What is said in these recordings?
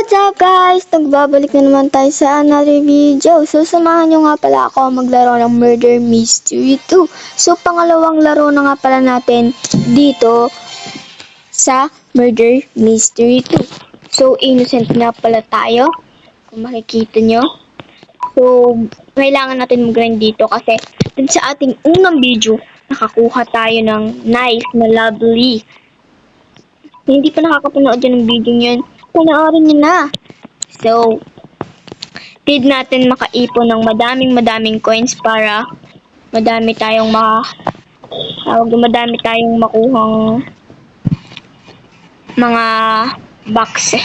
What's up guys? Nagbabalik na naman tayo sa another video. So samahan nyo nga pala ako maglaro ng Murder Mystery 2. So pangalawang laro na nga pala natin dito sa Murder Mystery 2. So innocent na pala tayo, kung makikita nyo. So kailangan natin mag-grind dito kasi dun sa ating unang video, nakakuha tayo ng nice na lovely. Hindi pa nakakapanood dyan ng video nyo, panoorin nyo na. So, need natin makaipon ng madaming coins para madami tayong makuhang mga box.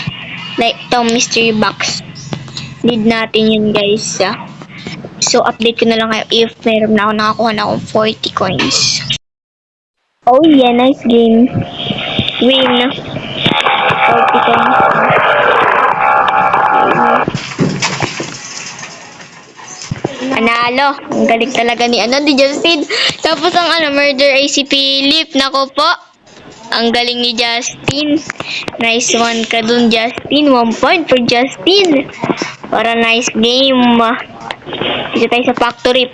Like itong mystery box. Need natin yun guys. So, update ko na lang kayo if meron na ako nakakuha na akong 40 coins. Oh yeah, nice game. Win. 40 coins. Panalo. Ang galing talaga ni Justin. Tapos ang murder ay si Philip. Nako po. Ang galing ni Justin. Nice one ka dun, Justin. 1 point for Justin. Para nice game. Dito tayo sa factory.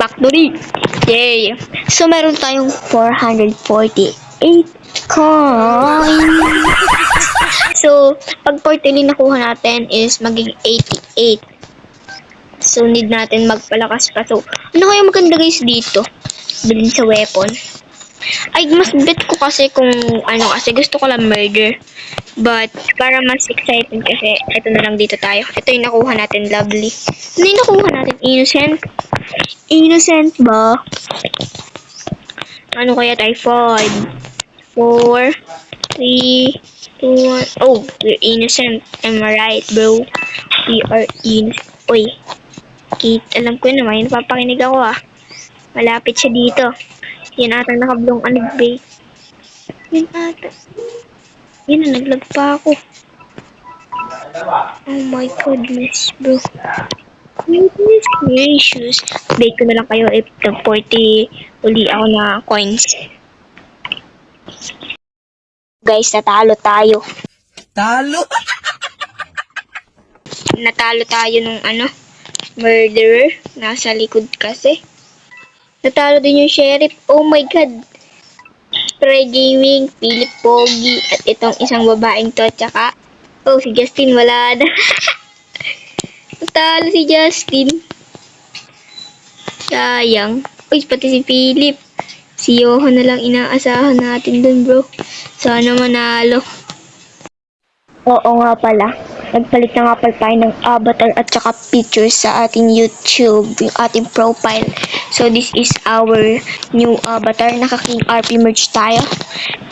Yay. So, meron tayong 448 coins. So, pag 40 nakuha natin is maging 88. So, need natin magpalakas pa. So, ano kaya maganda guys dito? Bilhin sa weapon. Ay, mas bet ko kasi kung kasi gusto ko lang murder. But, para mas exciting kasi, ito na lang dito tayo. Ito yung nakuha natin, lovely. Ano yung nakuha natin? Innocent? Innocent ba? Ano kaya tayo? 5, 4, 3, 2, 1. Oh, we're innocent. Am I right, bro? We are innocent. Uy. Alam ko naman, napapakinig ako Malapit siya dito. Yan ata nakablong bake. Yan ata. Yan na, naglag pa ako. Oh my goodness, bro. Goodness gracious. Bake ko na lang kayo if the 40 uli ako na coins. Guys, natalo tayo. Talo? Natalo tayo nung murderer. Nasa likod kasi. Natalo din yung sheriff. Oh my god. Try Gaming, Philip Pogi, at itong isang babaeng to. Tsaka, oh, si Justin wala na. Natalo si Justin. Sayang. Uy, pati si Philip. Si Johan na lang inaasahan natin dun, bro. Sana manalo. Oo nga pala. Nagpalit na nga pala tayo ng avatar at saka pictures sa ating YouTube, yung ating profile. So, this is our new avatar. Naka-King RP merge tayo.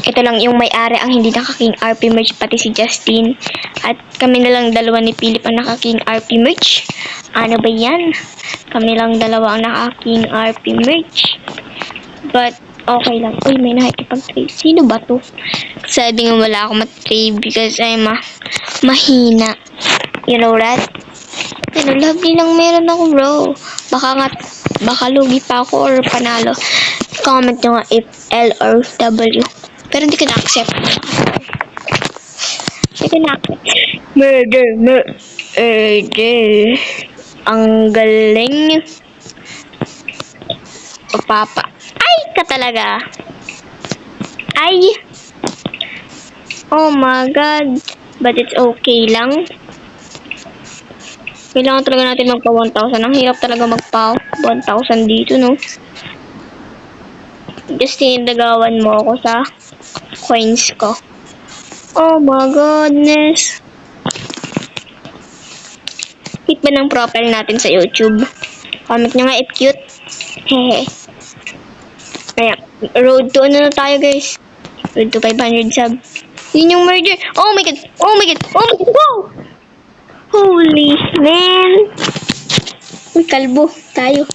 Ito lang yung may-ari ang hindi naka-King RP merge, pati si Justin. At kami na lang dalawa ni Philip ang naka-King RP merge. Ano ba yan? Kami lang dalawa ang naka-King RP merge. But, okay lang. Uy, may nakikipag-trade. Sino ba to? Sabi nga wala ako mat-trade because I'm mahina. You know that? Pero lovely lang meron ako, bro. Baka lugi pa ako or panalo. Comment nyo nga if L or W. Pero hindi ko na-accept. Murder. Ang galing. O papa. Ay, ka talaga. Ay. Oh my god. But it's okay lang. Kailangan talaga natin magpa 1,000. Ang hirap talaga magpa 1,000 dito, no? Just tinidagawan mo ako sa coins ko. Oh my goodness. Hit ba ng profile natin sa YouTube? Comment nyo nga if cute. Hehe. Kaya, road to na tayo guys. Road to 500 sub. Yun yung murder. Oh my god. Wow! Holy man. Uy, kalbo tayo.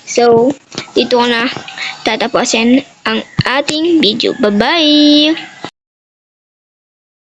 So, dito ko na tatapusin ang ating video. Bye-bye!